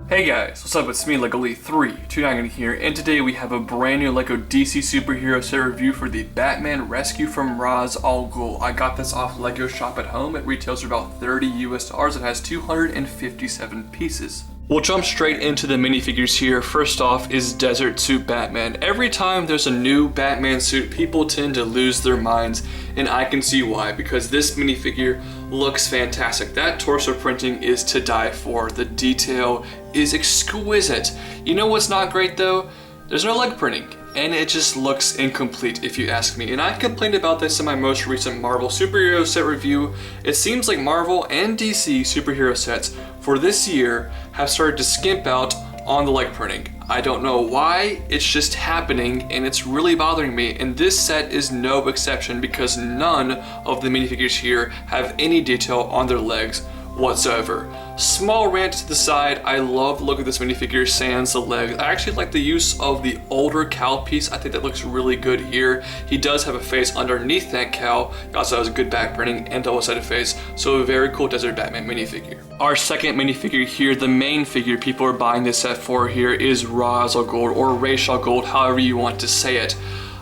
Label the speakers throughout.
Speaker 1: Hey guys, what's up? It's me, LegoLee329 here, and today we have a brand new LEGO DC superhero set review for the Batman Rescue from Ras al Ghul. I got this off LEGO Shop at Home. It retails for about $30 US. It has 257 pieces. We'll jump straight into the minifigures here. First off is Desert Suit Batman. Every time there's a new Batman suit, people tend to lose their minds, and I can see why, because this minifigure looks fantastic. That torso printing is to die for. The detail is exquisite. You know what's not great though? There's no leg printing, and it just looks incomplete if you ask me. And I complained about this in my most recent Marvel superhero set review. It seems like Marvel and DC superhero sets for this year have started to skimp out on the leg printing. I don't know why, it's just happening and it's really bothering me, and this set is no exception because none of the minifigures here have any detail on their legs whatsoever. Small rant to the side, I love the look of this minifigure sans the legs. I actually like the use of the older cowl piece. I think that looks really good here. He does have a face underneath that cowl. He also has a good back printing and double-sided face, so a very cool Desert Batman minifigure. Our second minifigure here, the main figure people are buying this set for here, is Ras al Ghul, or Ras al Ghul, however you want to say it.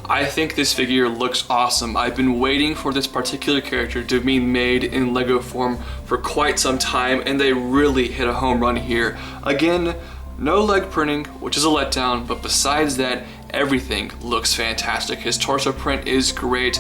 Speaker 1: I think this figure looks awesome. I've been waiting for this particular character to be made in LEGO form for quite some time, and they really hit a home run here. Again, no leg printing, which is a letdown, but besides that, everything looks fantastic. His torso print is great,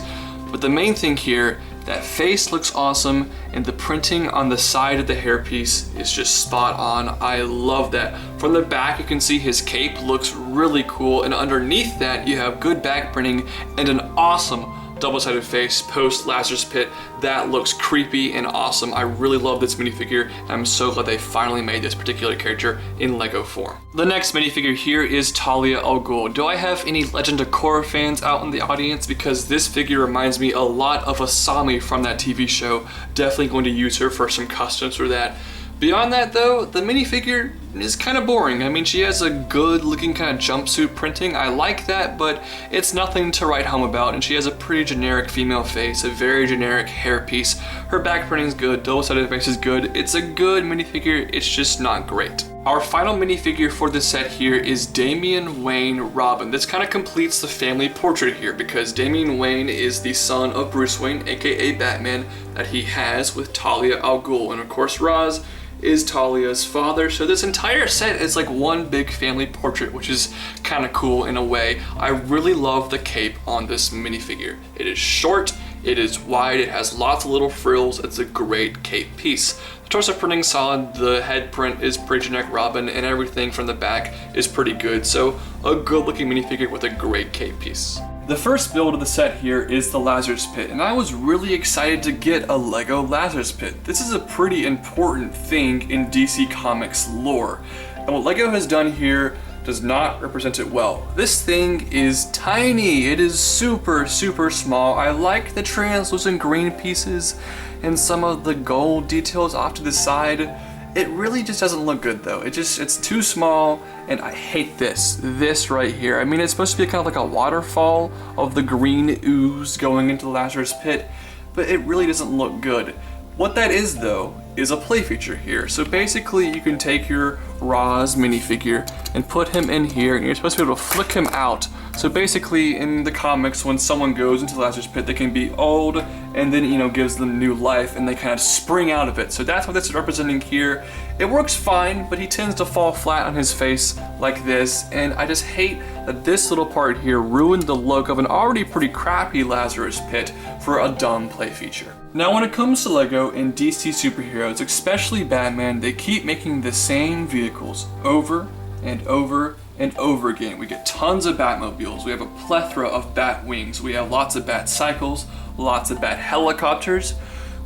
Speaker 1: but the main thing here, that face looks awesome, and the printing on the side of the hairpiece is just spot on. I love that. From the back, you can see his cape looks really cool, and underneath that, you have good back printing and an awesome double-sided face post Lazarus Pit. That looks creepy and awesome. I really love this minifigure, and I'm so glad they finally made this particular character in LEGO form. The next minifigure here is Talia al Ghul. Do I have any Legend of Korra fans out in the audience? Because this figure reminds me a lot of Asami from that TV show. Definitely going to use her for some customs for that. Beyond that though, the minifigure is kind of boring. I mean, she has a good looking kind of jumpsuit printing. I like that, but it's nothing to write home about, and she has a pretty generic female face, a very generic hairpiece. Her back printing is good, double-sided face is good. It's a good minifigure, it's just not great. Our final minifigure for this set here is Damian Wayne Robin. This kind of completes the family portrait here because Damian Wayne is the son of Bruce Wayne, aka Batman, that he has with Talia al Ghul, and of course Roz is Talia's father. So this entire set is like one big family portrait, which is kind of cool in a way. I really love the cape on this minifigure. It is short, it is wide, it has lots of little frills. It's a great cape piece. The torso printing solid, the head print is pretty generic Robin, and everything from the back is pretty good. So a good looking minifigure with a great cape piece. The first build of the set here is the Lazarus Pit, and I was really excited to get a LEGO Lazarus Pit. This is a pretty important thing in DC Comics lore, and what LEGO has done here does not represent it well. This thing is tiny. It is super small. I like the translucent green pieces and some of the gold details off to the side. It really just doesn't look good though. It's too small, and I hate this right here. I mean, it's supposed to be kind of like a waterfall of the green ooze going into the Lazarus Pit, but it really doesn't look good. What that is though, is a play feature here. So basically you can take your Roz minifigure and put him in here, and you're supposed to be able to flick him out. So basically in the comics, when someone goes into the Lazarus Pit, they can be old and then, you know, gives them new life and they kind of spring out of it. So that's what this is representing here. It works fine, but he tends to fall flat on his face like this, and I just hate that this little part here ruined the look of an already pretty crappy Lazarus Pit for a dumb play feature. Now when it comes to LEGO and DC superheroes, especially Batman, they keep making the same vehicles over and over and over again. We get tons of Batmobiles, we have a plethora of Bat wings, we have lots of Bat cycles, lots of Bat helicopters.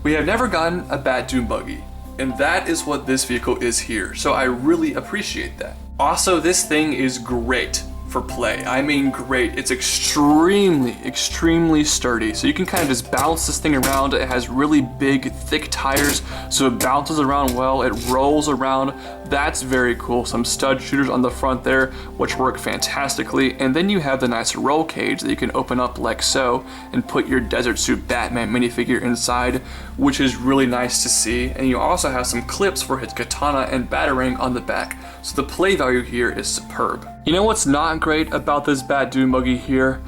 Speaker 1: We have never gotten a Bat Dune Buggy, and that is what this vehicle is here, so I really appreciate that. Also, this thing is great. for play. I mean great. It's extremely sturdy. So you can kind of just bounce this thing around. It has really big, thick tires, so it bounces around well. It rolls around. That's very cool. Some stud shooters on the front there, which work fantastically. And then you have the nice roll cage that you can open up like so and put your Desert Suit Batman minifigure inside, which is really nice to see. And you also have some clips for his katana and batarang on the back. So the play value here is superb. You know what's not great about this Bat Dune Buggy here?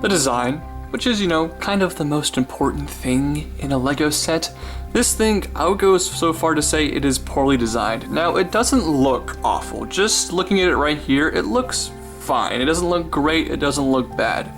Speaker 1: The design, which is, you know, kind of the most important thing in a Lego set. This thing, I would go so far to say it is poorly designed. Now, it doesn't look awful. Just looking at it right here, it looks fine. It doesn't look great, it doesn't look bad.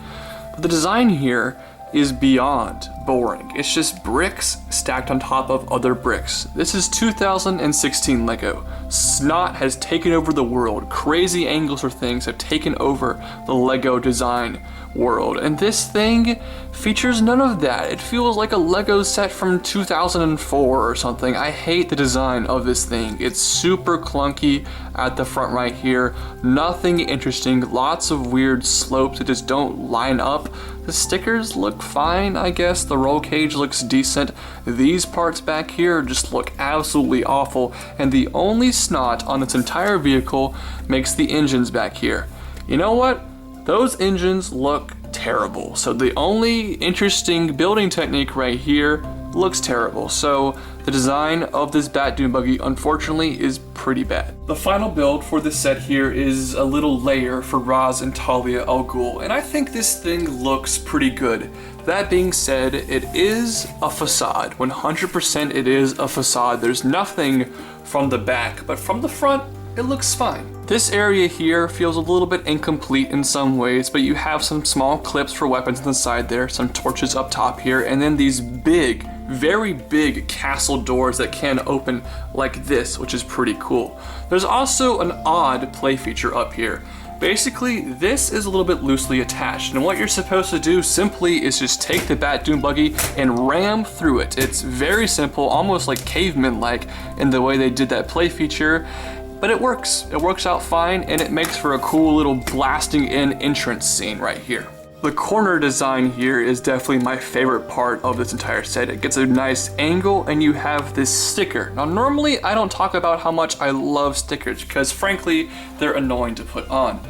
Speaker 1: But the design here is beyond boring. It's just bricks stacked on top of other bricks. This is 2016 Lego. Snot has taken over the world. Crazy angles or things have taken over the Lego design world. And this thing features none of that. It feels like a Lego set from 2004 or something. I hate the design of this thing. It's super clunky at the front right here. Nothing interesting. Lots of weird slopes that just don't line up. The stickers look fine, I guess. The roll cage looks decent. These parts back here just look absolutely awful. And the only snot on its entire vehicle makes the engines back here. You know what? Those engines look terrible. So the only interesting building technique right here looks terrible. So the design of this Bat Dune Buggy, unfortunately, is pretty bad. The final build for this set here is a little layer for Roz and Talia al Ghul, and I think this thing looks pretty good. That being said, it is a facade. 100% it is a facade. There's nothing from the back, but from the front, it looks fine. This area here feels a little bit incomplete in some ways, but you have some small clips for weapons on the side there, some torches up top here, and then these big, very big castle doors that can open like this, which is pretty cool. There's also an odd play feature up here. Basically, this is a little bit loosely attached, and what you're supposed to do simply is just take the Bat Dune Buggy and ram through it. It's very simple, almost like caveman-like in the way they did that play feature, but it works. It works out fine, and it makes for a cool little blasting in entrance scene right here. The corner design here is definitely my favorite part of this entire set. It gets a nice angle, and you have this sticker. Now, normally I don't talk about how much I love stickers because frankly, they're annoying to put on.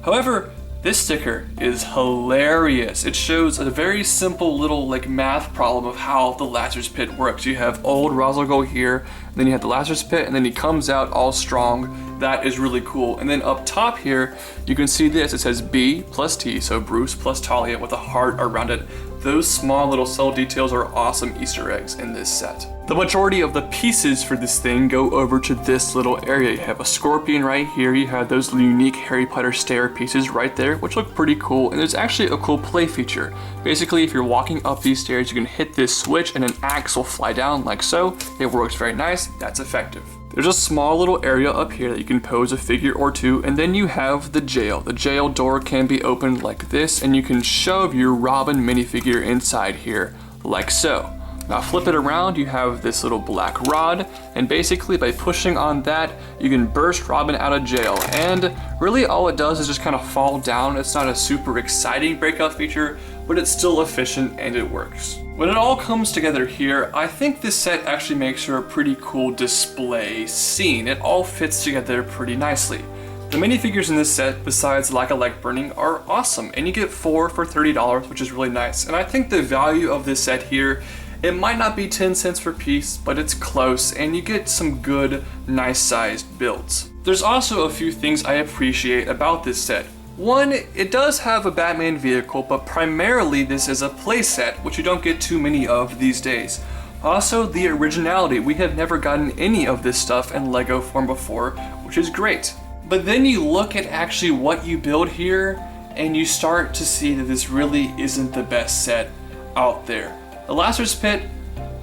Speaker 1: However, this sticker is hilarious. It shows a very simple little like math problem of how the Lazarus Pit works. You have old Ras al Ghul here, and then you have the Lazarus Pit, and then he comes out all strong. That is really cool. And then up top here, you can see this. It says B plus T, so Bruce plus Talia with a heart around it. Those small little subtle details are awesome Easter eggs in this set. The majority of the pieces for this thing go over to this little area. You have a scorpion right here, you have those unique Harry Potter stair pieces right there, which look pretty cool, and there's actually a cool play feature. Basically, if you're walking up these stairs, you can hit this switch and an axe will fly down like so. It works very nice, that's effective. There's a small little area up here that you can pose a figure or two, and then you have the jail. The jail door can be opened like this, and you can shove your Robin minifigure inside here, like so. Now flip it around, you have this little black rod, and basically by pushing on that, you can burst Robin out of jail. And really all it does is just kind of fall down. It's not a super exciting breakout feature, but it's still efficient and it works. When it all comes together here, I think this set actually makes for a pretty cool display scene. It all fits together pretty nicely. The minifigures in this set, besides Like a Like Burning, are awesome, and you get 4 for $30, which is really nice. And I think the value of this set here, it might not be 10 cents per piece, but it's close, and you get some good, nice sized builds. There's also a few things I appreciate about this set. One, it does have a Batman vehicle, but primarily this is a playset, which you don't get too many of these days. Also, the originality. We have never gotten any of this stuff in Lego form before, which is great. But then you look at actually what you build here, and you start to see that this really isn't the best set out there. The Lazarus Pit,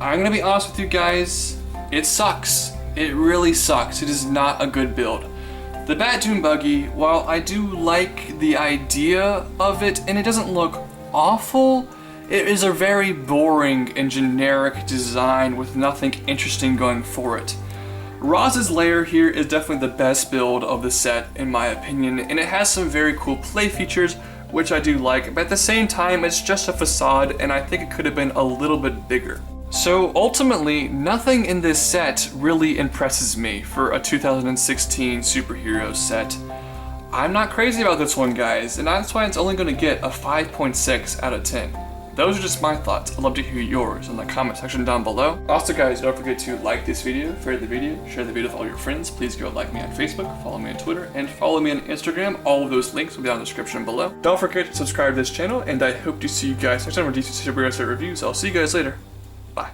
Speaker 1: I'm gonna be honest with you guys, it sucks. It really sucks. It is not a good build. The Bat Dune Buggy, while I do like the idea of it, and it doesn't look awful, it is a very boring and generic design with nothing interesting going for it. Roz's lair here is definitely the best build of the set in my opinion, and it has some very cool play features which I do like, but at the same time it's just a facade and I think it could have been a little bit bigger. So ultimately, nothing in this set really impresses me for a 2016 superhero set. I'm not crazy about this one, guys, and that's why it's only going to get a 5.6 out of 10. Those are just my thoughts. I'd love to hear yours in the comment section down below. Also guys, don't forget to like this video, favorite the video, share the video with all your friends. Please go like me on Facebook, follow me on Twitter, and follow me on Instagram. All of those links will be down in the description below. Don't forget to subscribe to this channel, and I hope to see you guys next time for DC Superhero Set Reviews. I'll see you guys later. Bye.